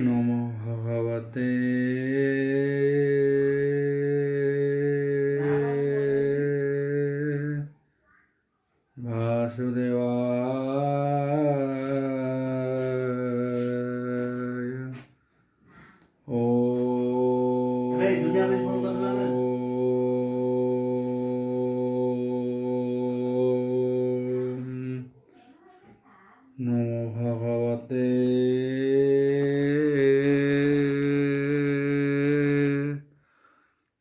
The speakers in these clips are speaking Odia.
নমো ভগবতে বাসুদেবায়। নমো ভগবতে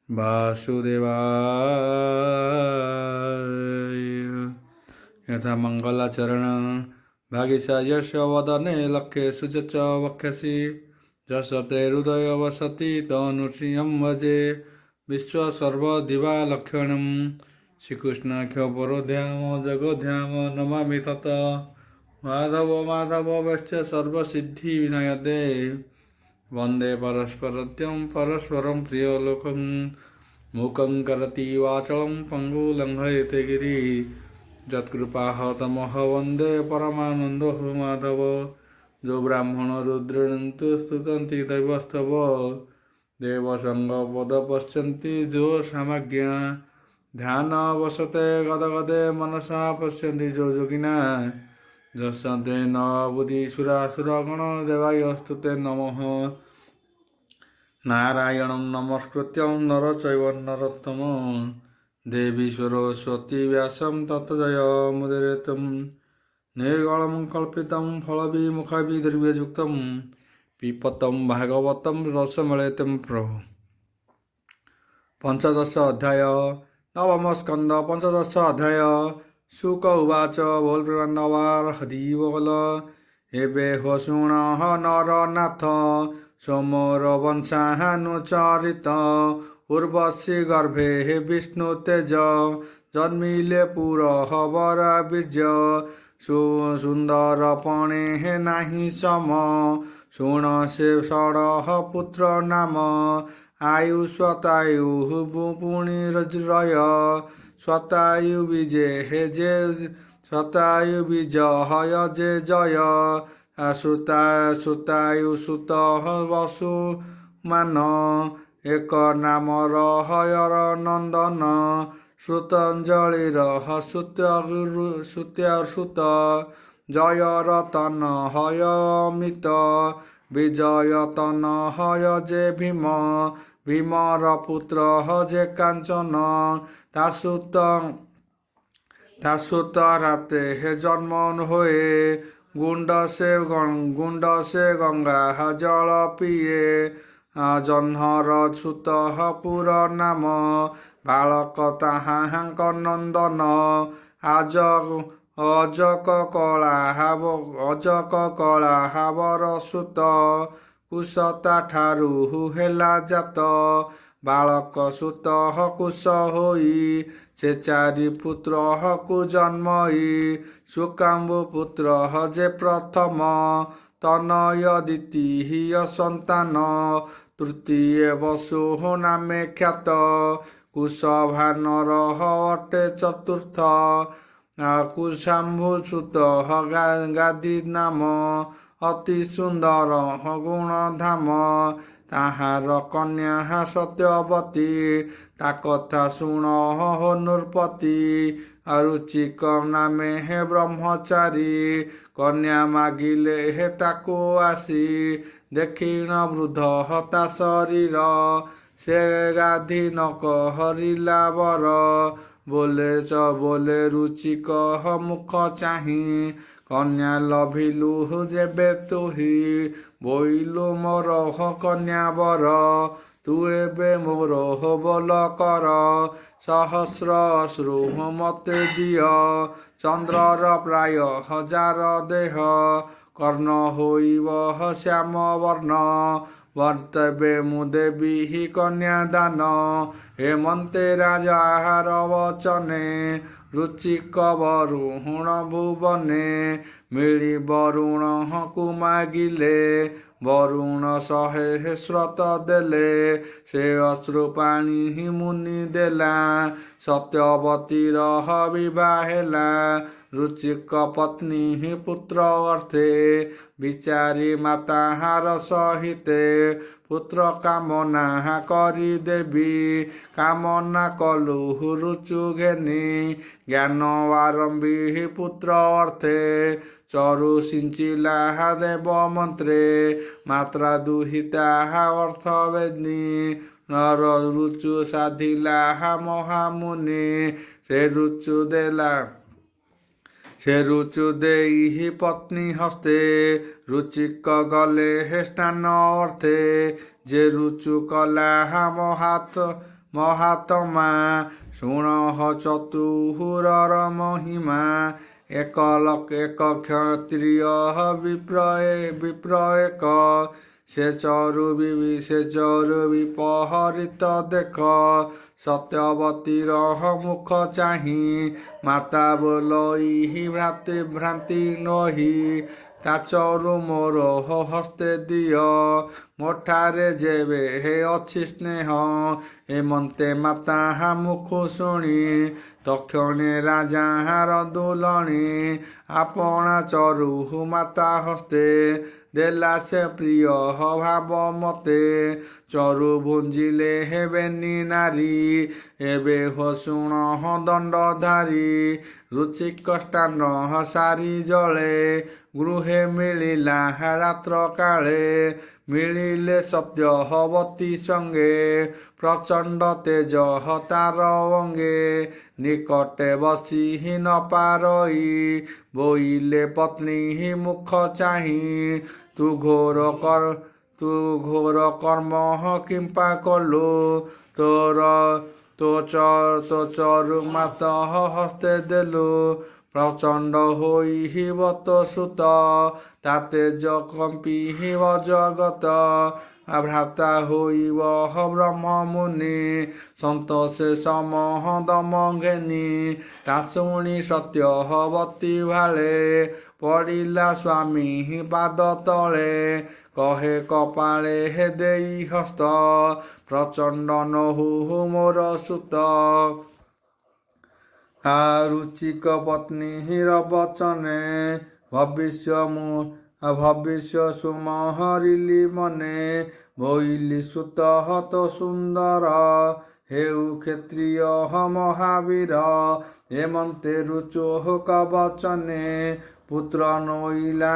वासुदेवाय। यथा मंगलाचरण भागिसा यश वदने लक्ष्येषु च वक्ष्यसि जसते हृदय वसति तनुश्रियं भजे विश्वसर्वदिवालक्षणं श्रीकृष्णाख्य परोध्याम जगध्याम नमामि तत् माधव माधव वश्च सर्वसिद्धिविनायते वन्दे परस्परत्यं परस्परं प्रियलोकं मूकं करति वाचलं पङ्गुलङ्घयते गिरि यत्कृपाहतमः वन्दे परमानन्दो माधव। जो ब्राह्मण रुद्रन्तु स्तुतन्ति दैवस्तव देवसङ्गपद पश्यन्ति जो सामज्ञा ध्यान वसते गदगदे मनसा पश्यन्ति जो योगिना जसते न बुद्धिसुरासुरगण देवायस्तुते नमः। नारायणं नमस्कृत्यं नरचैव नरोत्तमं देवी सरस्वती व्यासं ततो जयमुदीरयेत्। निर्गलं कल्पितं फलविमुखविदर्भयुक्तं पिबतं भागवतं रसमलेतं प्रभु। पंचदश अध्याय नवमस्कन्ध पंचदश अध्याय शुक उवाच बोल प्रेमानवार हरि बोल। एबे हो शुण नरनाथ सोमर वंशानुचरित उर्वशी गर्भे विष्णु तेज जन्मिले पुर हवरा बीर्य सुंदर पणे नाही सम शुण से षडह पुत्र नाम आयु स्वतायु पुणी रय स्वतायु विजय हे जे स्वतायु विजय जे जय सुतायु सुत वसु मान एक नाम हयर नंदन श्रुतंजलिर सुत जय रतन हय अमित विजयतन हय जे भीम भीमर पुत्र जे कांचन तासुत राते हे जन्म होए गुंड से गंगा जल पिए जह्नर सुत पुर नाम बालक ताहांक नंदन अजक कला हावर सुत कुशता ठारू हेला जात बालक सुत कुश होई से चारि पुत्र कु जन्मई सुकाम्बु पुत्र जे प्रथम तनय द्वितीय संतान तृतीय वसु नामे ख्यात कुशभानर अटे चतुर्थ कुशाम्भु सुत गादी नाम अति सुंदर गुण धाम ताहार कन्या सत्यवती ता कथा शुण हो नृपति अरुचिक नामे हे ब्रह्मचारी कन्या मागिले हे ताको आसी देखिण वृद्ध हता शरीर से गाधी नक हरिला वर बोले रुचिक मुख चाही कन्या लभिलु जेबे तुही बोइलु मोर कन्या वर तू एबे मोर बोल कर सहस्र अश्रु मते दिय चंद्रर प्राय 1000 देह कर्ण होइब श्याम वर्ण ବର୍ତ୍ତବେ ମୁଁ ଦେବି କନ୍ୟାଦାନ। ହେମନ୍ତେ ରାଜାର ବଚନେ ରୁଚିକ ବରୁଣ ଭୁବନେ। ମିଳିବ ଋଣକୁ ମାଗିଲେ ବରୁଣ 100 ଶ୍ରତ ଦେଲେ। ସେ ଅଶ୍ରୁ ପାଣି ମୁନି ଦେଲା ସତ୍ୟବତୀର ବିବାହ ହେଲା। ରୁଚିକ ପତ୍ନୀ ପୁତ୍ର ଅର୍ଥେ ବିଚାରି ମାତାହାର ସହିତେ। ପୁତ୍ର କାମନା କରିଦେବି କାମନା କଲୁ ରୁଚୁ ଘେନି। ଜ୍ଞାନ ଆରମ୍ଭୀ ପୁତ୍ର ଅର୍ଥେ ଚରୁ ସିଞ୍ଚିଲା ଦେବ ମନ୍ତ୍ରେ। ମାତ୍ରା ଦୁହିତା ଅର୍ଥ ବେଦୀ ନର ରୁଚୁ ସାଧିଲା ମହାମୁନି। ସେ ରୁଚୁ ଦେଇ ପତ୍ନୀ ହସ୍ତେ ରୁଚିକ ଗଲେ ସ୍ଥାନ ଅର୍ଥେ। ଯେ ରୁଚୁ କଲା ମହାତ୍ମା ଶୁଣ ଚତୁରର ମହିମା। ଏକ କ୍ଷତ୍ରିୟ ବିପ୍ର ଏକ ସେ ଚରୁ ବିପହରିତ ଦେଖ। ସତ୍ୟବତୀର ମୁଖ ଚାହିଁ ମାତା ବୋଲଇ ଭ୍ରାନ୍ତି ନହି। ତା ଚରୁ ମୋର ହସ୍ତେ ଦିଅ ମୋଠାରେ ଯେବେ ଅଛି ସ୍ନେହ। ହେମନ୍ତେ ମାତା ମୁଖ ଶୁଣି ତକ୍ଷଣେ ରାଜାର ଦୁଲଣି। ଆପଣା ଚରୁ ମାତା ହସ୍ତେ ଦେଲା ସେ ପ୍ରିୟ ଭାବ ମତେ। ଚରୁ ଭୁଞ୍ଜିଲେ ହେବେନି ନାରୀ ଏବେ ଶୁଣ ଦଣ୍ଡଧାରୀ। ରୁଚିକ ସ୍ଥାନ ସାରି ଜଳେ ଗୃହେ ମିଳିଲା ରାତ୍ର କାଳେ। ମିଳିଲେ ସତ୍ୟବତୀ ସଙ୍ଗେ ପ୍ରଚଣ୍ଡ ତେଜ ତାର ଅଙ୍ଗେ। ନିକଟେ ବସି ନ ପାରଇ ବୋଇଲେ ପତ୍ନୀ ମୁଖ ଚାହିଁ। ତୁ ଘୋର କର୍ମ କିମ୍ପା କଲୁ ତୋ ଚରୁ ମାତ ହସ୍ତେ ଦେଲୁ। ପ୍ରଚଣ୍ଡ ହୋଇବ ତୋ ସୁତ ତା ତେଜ କମ୍ପିବ ଜଗତ। ଭ୍ରାତା ହୋଇବ ବ୍ରହ୍ମ ମୁନି ସନ୍ତୋଷେ ଦମ ଘେନି। ତା ଶୁଣି ସତ୍ୟବତୀ ଭାଳେ ପଡ଼ିଲା ସ୍ୱାମୀ ପାଦ ତଳେ। କହେ କପାଳେ ଦେଇ ହସ୍ତ ପ୍ରଚଣ୍ଡ ନୋହୁ ମୋର ସୁତ। ରୁଚିକ ପତ୍ନୀର ବଚନେ ଭବିଷ୍ୟ ସୁମହରିଲି ମନେ। ବୋଇଲି ସୁତ ତୋ ସୁନ୍ଦର ହେଉ କ୍ଷତ୍ରିୟ ମହାବୀର। ହେମନ୍ତେ ରୁଚୁକ ବଚନେ ପୁତ୍ର ନୋଇଲା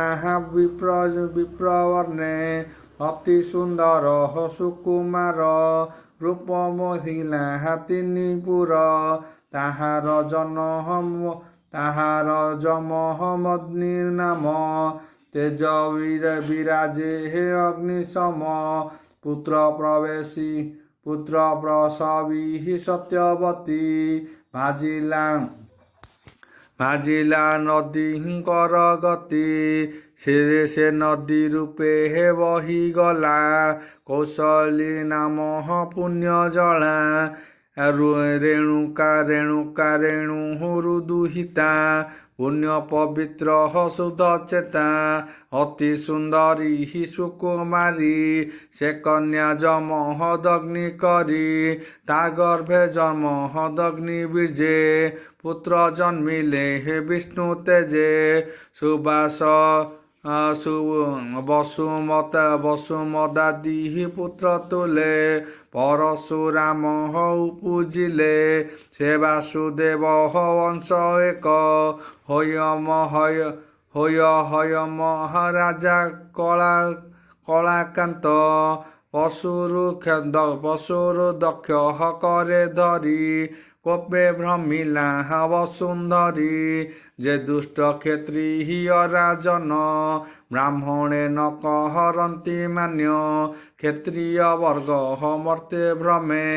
ବିପ୍ରବର୍ଣ୍ଣେ। ଅତି ସୁନ୍ଦର ସୁକୁମାର ରୂପ ମୋହିଲା 3 ପୁର। ତାହାର ଯମମଗ୍ନି ନାମ ତେଜ ବିରାଜେ ଅଗ୍ନି ସମ। ପୁତ୍ର ପ୍ରସବୀ ସତ୍ୟବତୀ ଭାଜିଲା ନଦୀଙ୍କର ଗତି। ସେ ନଦୀ ରୂପେ ବହିଗଲା କୌଶଳୀ ନାମ ପୁଣ୍ୟ ଜଳା। ରେଣୁକା ରେଣୁ ଦୁହିତା ପୁଣ୍ୟ ପବିତ୍ର ଶୁଦ୍ଧ ଚେତା। ଅତି ସୁନ୍ଦରୀ ସୁକୁମାରୀ ସେ କନ୍ୟା ଯମଦଗ୍ନି କରି। ତା ଗର୍ଭେ ଯମଦଗ୍ନି ବୀଜେ ପୁତ୍ର ଜନ୍ମିଲେ ବିଷ୍ଣୁ ତେଜେ। ବସୁମଦାଦି ପୁତ୍ର ତୁଲେ ପରଶୁରାମ ଉପୁଜିଲେ। ସେ ବାସୁଦେବ ବଂଶ ଏକ ହୟମ ରାଜା କଳାକାନ୍ତ। ପଶୁରୁ ଦକ୍ଷ କରେ ଧରି କୋପେ ଭ୍ରମିଲା ବସୁନ୍ଧରୀ। ଯେ ଦୁଷ୍ଟ କ୍ଷତ୍ରିୟ ରାଜନ ବ୍ରାହ୍ମଣେ ନ କହରନ୍ତି ମାନ୍ୟ। କ୍ଷତ୍ରିୟ ବର୍ଗ ମର୍ତ୍ତେ ଭ୍ରମେ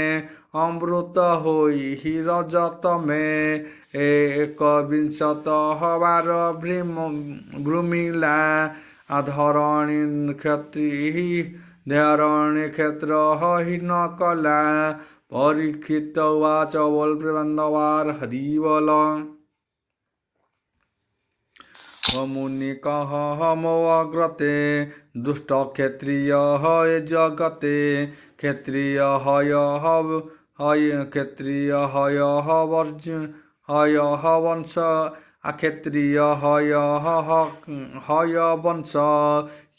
ଅମୃତ ହୋଇ ରଜତମେ। 1 ବାର ଭ୍ରମିଲା ଧରଣୀ ଦେହରଣୀ କ୍ଷେତ୍ର ହୀନ କଲା। ପରୀକ୍ଷିତ ଉବାଚ ବୋଲ ପ୍ରେମାନନ୍ଦବାର ହରି ବୋଲ। मुनि कह मो अग्रते दुष्ट क्षत्रिय हय जगते। क्षत्रिय हय क्षत्रिय हय हय वंश अक्षत्रिय हय वंश।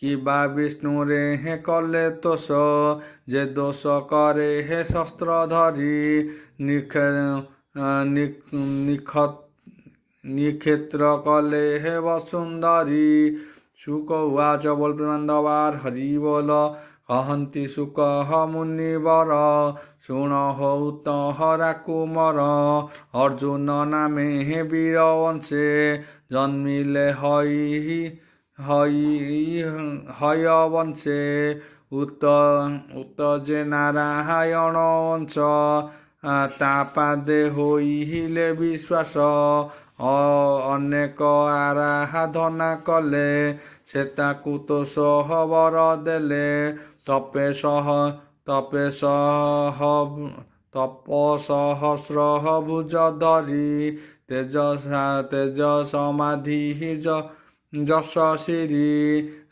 किबा विष्णु रे हे कले तोष जे दोष करे हे शस्त्र धरी। निक्षेत्र कले हे वसुंधरी। शुक उवाच बोल प्रेमानंदबार हरि बोल। कहन्ति शुक मुनिवर शुण होत हरा कुमर। अर्जुन नामे हे वीर वंशे जन्मिले हय वंशे। उत जे नारायण वंश तापादे होइले विश्वास। ଅନେକ ଆରାଧନା କଲେ ସେ ତାକୁ ତୋଷ ବର ଦେଲେ। ତପେ ସହସ୍ର ଭୁଜ ଧରି ତେଜ ସମାଧି ଯଶ ସିରି।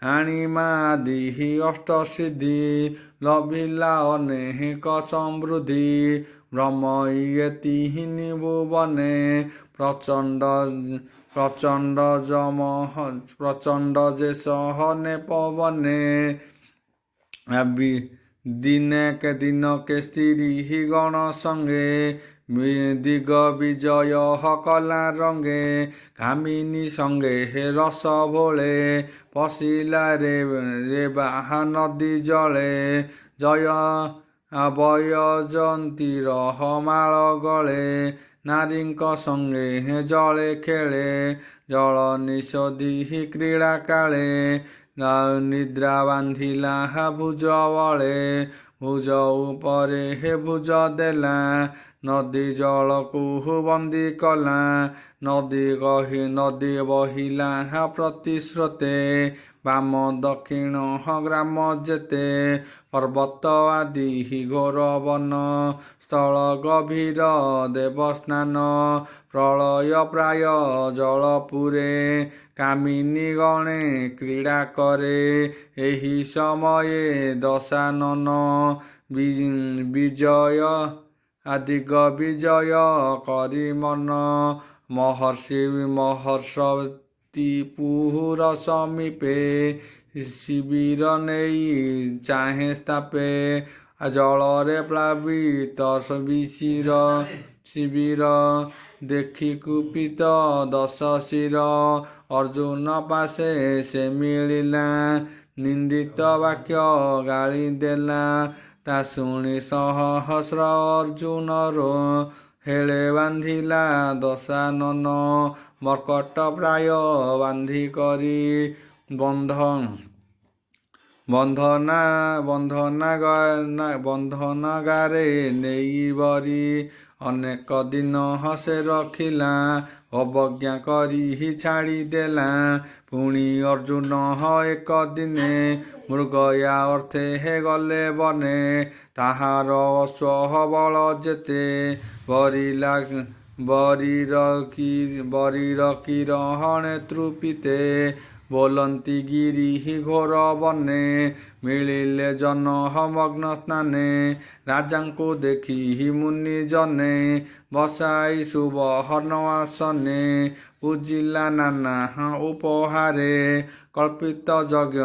ଆଣିମାଦି ଅଷ୍ଟ ସିଦ୍ଧି ଲଭିଲା ଅନେକ ସମୃଦ୍ଧି। ବ୍ରହ୍ମ ଇଏତି ଭୁବନେ प्रचंड जे सहने पवने। दिने के दिन के स्त्री ही गण संगे दिग विजय कला रंगे। कामिनी संगे हे रस भोले पशिला रे बाहा नदी जले। जय बयजंतीर माଳ गले नारीଙ୍କ ସଙ୍ଗେ ହେ ଜଳେ ଖେଳେ। ଜଳ ନିଷୋଧି କ୍ରୀଡ଼ା କାଳେ ନିଦ୍ରା ବାନ୍ଧିଲା ଭୁଜ ବଳେ। ଭୁଜ ଉପରେ ହେ ଭୁଜ ଦେଲା ନଦୀ ଜଳକୁ ବନ୍ଦୀ କଲା। ନଦୀ ବହିଲା ପ୍ରତିସ୍ରୋତେ ବାମ ଦକ୍ଷିଣ ଗ୍ରାମ ଯେତେ। ପର୍ବତ ଆଦି ଘୋର ବନ ସ୍ଥଳ ଗଭୀର ଦେବସ୍ନାନ। ପ୍ରଳୟ ପ୍ରାୟ ଜଳପୁରେ କାମିନୀ ଗଣେ କ୍ରୀଡ଼ା କରେ। ଏହି ସମये ଦଶାନନ ଦିଗ ବିଜୟ କରି ମନ। ମହର୍ଷି ପୁର ସମୀପେ ଶିବିର ନେଇ ଚାହେଁ ସ୍ଥାପେ। ଜଳରେ ପ୍ଲାବିତ ଶିବିର ଦେଖି କୁପିତ ଦଶ ଶିର। ଅର୍ଜୁନ ପାଶେ ସେ ମିଳିଲା ନିନ୍ଦିତ ବାକ୍ୟ ଗାଳି ଦେଲା। ତା ଶୁଣି ସହସ୍ର ଅର୍ଜୁନର ହେଳେ ବାନ୍ଧିଲା ଦଶାନନ। ମର୍କଟ ପ୍ରାୟ ବାନ୍ଧି କରି ବନ୍ଧନାଗାରେ ନେଇ ବରି। ଅନେକ ଦିନ ହସେ ରଖିଲା ଅବଜ୍ଞା କରି ଛାଡ଼ିଦେଲା। ପୁଣି ଅର୍ଜୁନ ଏକ ଦିନେ ମୃଗୟା ଅର୍ଥେ ହେ ଗଲେ ବନେ। ତାହାର ଅଶ୍ୱ ବଳ ଯେତେ ବରୀର କିରହଣେ ତୃପିତେ। ବୋଲନ୍ତି ଗିରି ଘୋର ବନେ ମିଳିଲେ ଜନ ମଗ୍ନ ସ୍ନାନେ। ରାଜାଙ୍କୁ ଦେଖି ମୁନି ଜନେ ବସାଇ ସୁବର୍ଣ୍ଣ ଆସନେ। ପୂଜିଲା ନାନା ଉପହାରେ କଳ୍ପିତ ଯଜ୍ଞ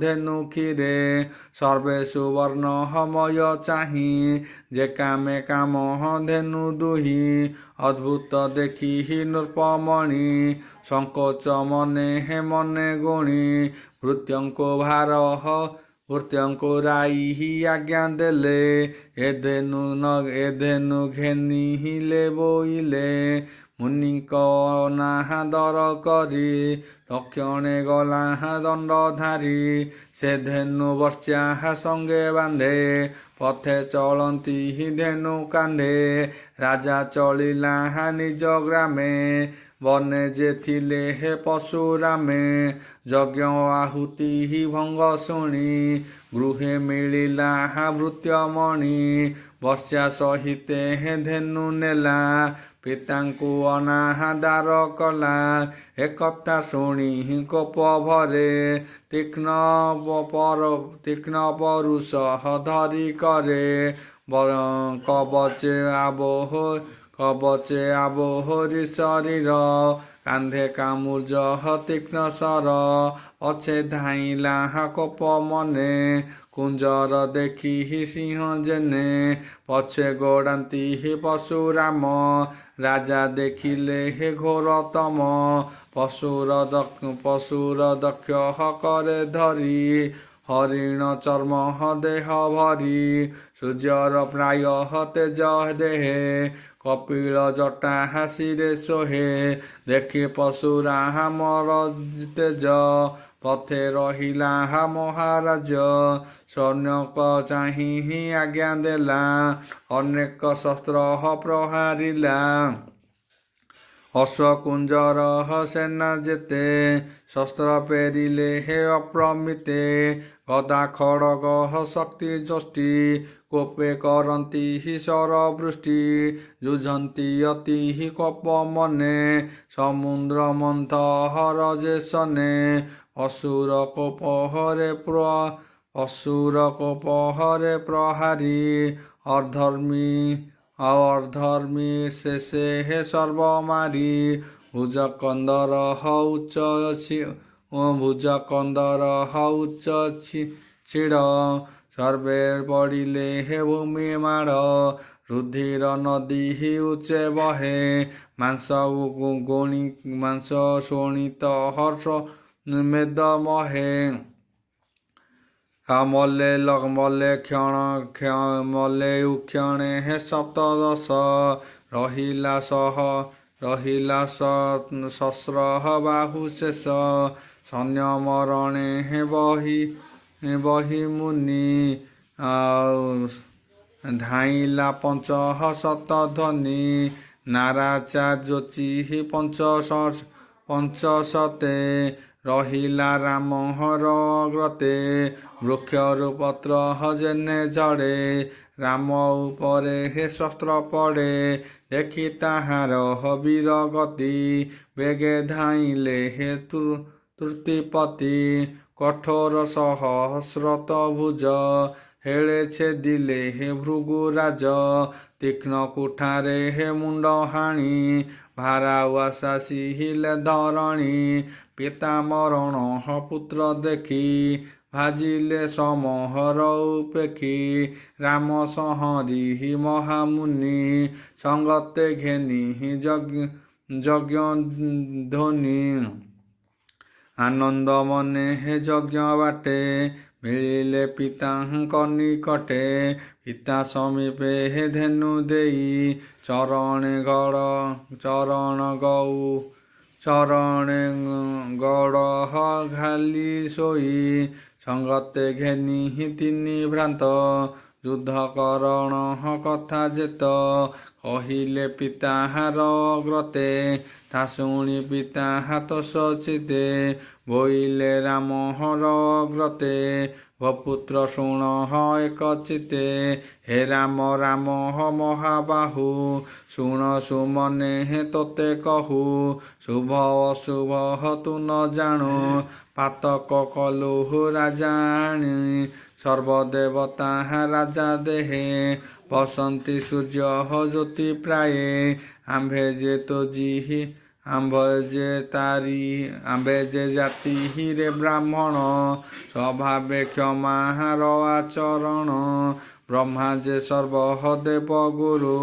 ଧେନୁ କ୍ଷୀରେ। ସର୍ବେ ସୁବର୍ଣ୍ଣମୟ ଚାହିଁ ଯେ କାମେ କାମ ଧେନୁ ଦୁହିଁ। ଅଦ୍ଭୁତ ଦେଖି ନୃପମଣି ସଂକୋଚ ମନେ ମନେ ଗୁଣି। ଭୃତ୍ୟଙ୍କୁ ରାଇ ଆଜ୍ଞା ଦେଲେ ଏ ଧେନୁ ଘେନିଲେ ବୋଇଲେ। ମୁନିଙ୍କ ନାହାଦର କରି ତକ୍ଷଣେ ଗଲା ଦଣ୍ଡଧାରୀ। ସେ ଧେନୁ ବର୍ଚ୍ଚା ସଙ୍ଗେ ବାନ୍ଧେ ପଥେ ଚଳନ୍ତି ଧେନୁ କାନ୍ଧେ। ରାଜା ଚଳିଲା ନିଜ ଗ୍ରାମେ ବନେ ଯେ ଥିଲେ ହେ ପଶୁରାମେ ଯଜ୍ଞ ଆହୁତି ଭଙ୍ଗ ଶୁଣି ଗୃହେ ମିଳିଲା ଭୃତ୍ୟମଣି ବସ୍ୟା ସହିତେ ଧେନୁ ନେଲା ପିତାଙ୍କୁ ଅନାଦାର କଲା ଏକଥା ଶୁଣି କୋପ ଭରେ ତୀକ୍ଷ୍ଣ ପରୁଷ ଧରି କରେ କବଚେ ଆବୋହରି ଶରୀର କାନ୍ଧେ କାମୁଜ ତୀକ୍ଷ୍ଣ ସର ଅଛେ ଧାଇଁଲା କୋପ ମନେ କୁଞ୍ଜର ଦେଖି ସିଂହ ଜେନେ ପଛେ ଗୋଡ଼ାନ୍ତି ପଶୁରାମ ରାଜା ଦେଖିଲେ ଘୋରତମ ପଶୁର ଦକ୍ଷ କରେ ଧରି ହରିଣ ଚର୍ମ ଦେହ ଭରି ସୂର୍ଯ୍ୟର ପ୍ରାୟ ତେଜ ଦେହେ କପିଳ ଜଟା ହାସିରେ ଶୋହେ ଦେଖି ପଶୁରାମର ତେଜ ପଥେ ରହିଲା ମହାରାଜ ସୈନ୍ୟକ ଚାହିଁ ଆଜ୍ଞା ଦେଲା ଅନେକ ଶସ୍ତ୍ର ପ୍ରହାରିଲା ଅଶ୍ୱକୁଞ୍ଜର ସେନା ଯେତେ ଶସ୍ତ୍ର ପେରିଲେ ଅପ୍ରମିତେ ଗଦା ଖଡ଼ଗ ଶକ୍ତି ଯଷ୍ଟି କୋପେ କରନ୍ତି ଶର ବୃଷ୍ଟି ଯୁଝନ୍ତି ଅତି କୋପ ମନେ ସମୁଦ୍ର ମନ୍ଥର ଯେ ସନେ ଅସୁର କୋପହରେ ପ୍ରହାରୀ ଅଧର୍ମୀ ଶେଷେ ସର୍ବ ମାରି ଭୁଜକନ୍ଦର ଉଚ୍ଚ ଛିଡ଼ ସର୍ବେ ପଡ଼ିଲେ ଭୂମି ମାଡ଼ ରୁଧିର ନଦୀ ଉଚ୍ଚେ ବହେ ମାଂସ ଶୋଣିତ ହର୍ଷ ମେଦ ମହେ ମଲେ ଉକ୍ଷଣେ ସପ୍ତଦଶ ରହିଲା ଶସ୍ତ୍ର ବାହୁ ଶେଷ ସୈନ୍ୟ ମରଣେ ବହି ମୁନି ଧାଇଁଲା ପଞ୍ଚଶତ ନାରାଚାର୍ଯ୍ୟୋଚି ପଞ୍ଚଶତେ ରହିଲା ରାମହର ଗ୍ରତେ ବୃକ୍ଷରୁ ପତ୍ର ଯେନେ ଝଡ଼େ ରାମ ଉପରେ ଶସ୍ତ୍ର ପଡ଼େ ଦେଖି ତାହାର ବୀର ଗତି ବେଗେ ଧାଇଁଲେ ତୃତୀପତି କଠୋର ସହସ୍ରତ ଭୁଜ ହେଳେ ଛେଦିଲେ ଭୃଗୁରାଜ ତୀକ୍ଷ୍ଣ କୁଠାରେ ମୁଣ୍ଡ ହାଣି ଭାରାଉ ଆସିଲେ ଧରଣୀ ପିତା ମରଣ ପୁତ୍ର ଦେଖି ଭାଜିଲେ ସମହର ଉପେକ୍ଷୀ ରାମ ସଂହରି ମହାମୁନି ସଙ୍ଗତେ ଘେନି ଯଜ୍ଞ ଧ୍ୱନି ଆନନ୍ଦ ମନେ ଯଜ୍ଞ ବାଟେ ମିଳିଲେ ପିତାଙ୍କ ନିକଟେ ପିତା ସମୀପେ ଧେନୁ ଦେଇ ଚରଣେ ଗଡ଼ ଘାଲି ଶୋଇ ସଙ୍ଗତେ ଘେନି ତିନି ଭ୍ରାନ୍ତ ଯୁଦ୍ଧକରଣ କଥା ଯେତ କହିଲେ ପିତାହାର ଗ୍ରତେ ତା ଶୁଣି ପିତା ତୋଷ ଚିତେ ବୋଇଲେ ରାମହର ଗ୍ରତେ ଭପୁତ୍ର ଶୁଣ ଏକ ଚିତେ ହେ ରାମ ମହାବାହୁ ଶୁଣ ସୁମନେ ତୋତେ କହୁ ଶୁଭ ଅଶୁଭ ତୁ ନ ଜାଣୁ ପାତକ କଲୁ ରାଜାଣି ସର୍ବଦେବତା ରାଜା ଦେହେ ବସନ୍ତି ସୂର୍ଯ୍ୟ ଜ୍ୟୋତି ପ୍ରାୟେ ଆମ୍ଭେ ଯେ ଜାତି ରେ ବ୍ରାହ୍ମଣ ସ୍ୱଭାବେ କ୍ଷମାର ଆଚରଣ ବ୍ରହ୍ମା ଯେ ସର୍ବଦେବ ଗୁରୁ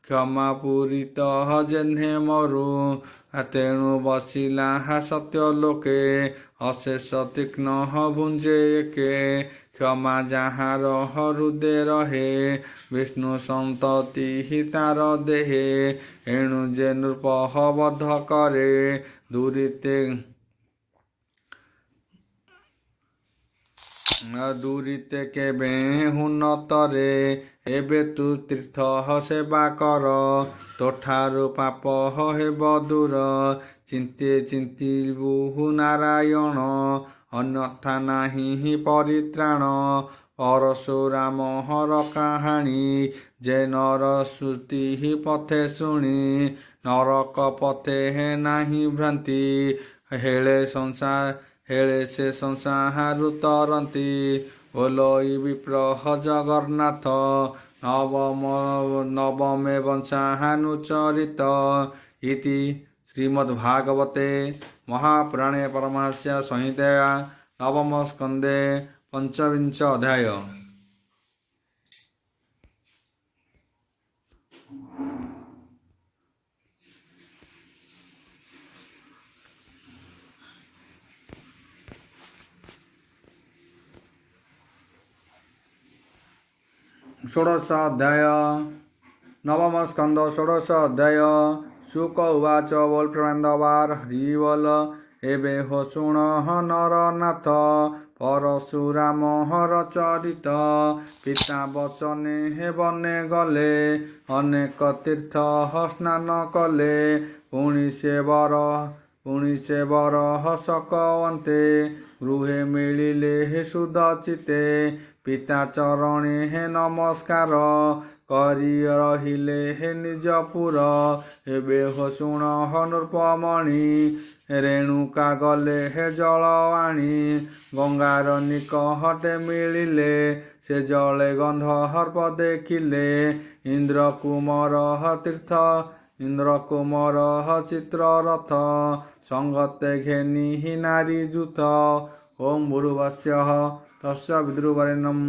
କ୍ଷମା ପୂରିତ ଯେହ୍ନେ ମରୁ ତେଣୁ ବସିଲା ସତ୍ୟ ଲୋକେ ଅଶେଷ ତୀକ୍ଷ୍ଣ ଭୁଞ୍ଜେ ଏକେ କ୍ଷମା ଯାହାର ହୃଦେ ରହେ ବିଷ୍ଣୁ ସନ୍ତତି ତାର ଦେହେ ଏଣୁ ଯେ ନୃପ ବଧ କରେ ଦୂରିତେ ଦୂରିତେ କେବେ ହୁନତରେ ଏବେ ତୁ ତୀର୍ଥ ସେବା କର ତୋଠାରୁ ପାପ ହେବ ଦୂର ଚିନ୍ତେ ଚିନ୍ତିବୁ ନାରାୟଣ ଅନ୍ୟଥା ନାହିଁ ପରିତ୍ରାଣ ପରଶୁରାମର କାହାଣୀ ଯେ ନର ଶ୍ରୁତି ପଥେ ଶୁଣି ନରକ ପଥେ ନାହିଁ ଭ୍ରାନ୍ତି ହେଳେ ସେ ସଂସାରୁ ତରନ୍ତି ଓଲୋଇ ବିପ୍ରହ ଜଗନ୍ନାଥ ନବମେ ବଂଶାନୁଚରିତ ଇତି ଶ୍ରୀମଦ୍ଭାଗବତେ ମହାପୁରାଣେ ପରମହଂସ ସଂହିତାୟା ନବମ ସ୍କନ୍ଧେ ପଞ୍ଚବିଂଶ ଅଧ୍ୟାୟ। षोडश अध्याय नवम स्कंद षोडश अध्याय शुक उवाच बोल प्रेमानंदवार हरि बोल एबे हो शुण नरनाथ परशुराम हर चरित पिता बचने हे बने गले अनेक तीर्थ स्नान कले पुणी से बर सकवंते गृहे मिलिले हे सुदचिते पिता चरणे हे नमस्कार करी रहिले हे निजपुर एबे हो शुण नृपमणि रेणुका गले हे जल आणी गंगार निकटे मिलिले से जले गंध हर्प देखिले इंद्र कुमार चित्ररथ संगते घेनी नारी जूथ ओम भूर्भुवस्सुः तस्य विदुर्वरेण्यं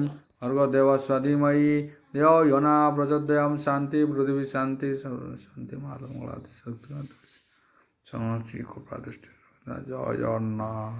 भर्गो देवस्य धीमहि धियो यो न प्रचोदयात् शान्ति पृथिवी शान्ति शान्ति महामंगलात् शक्ति जय जगन्नाथ।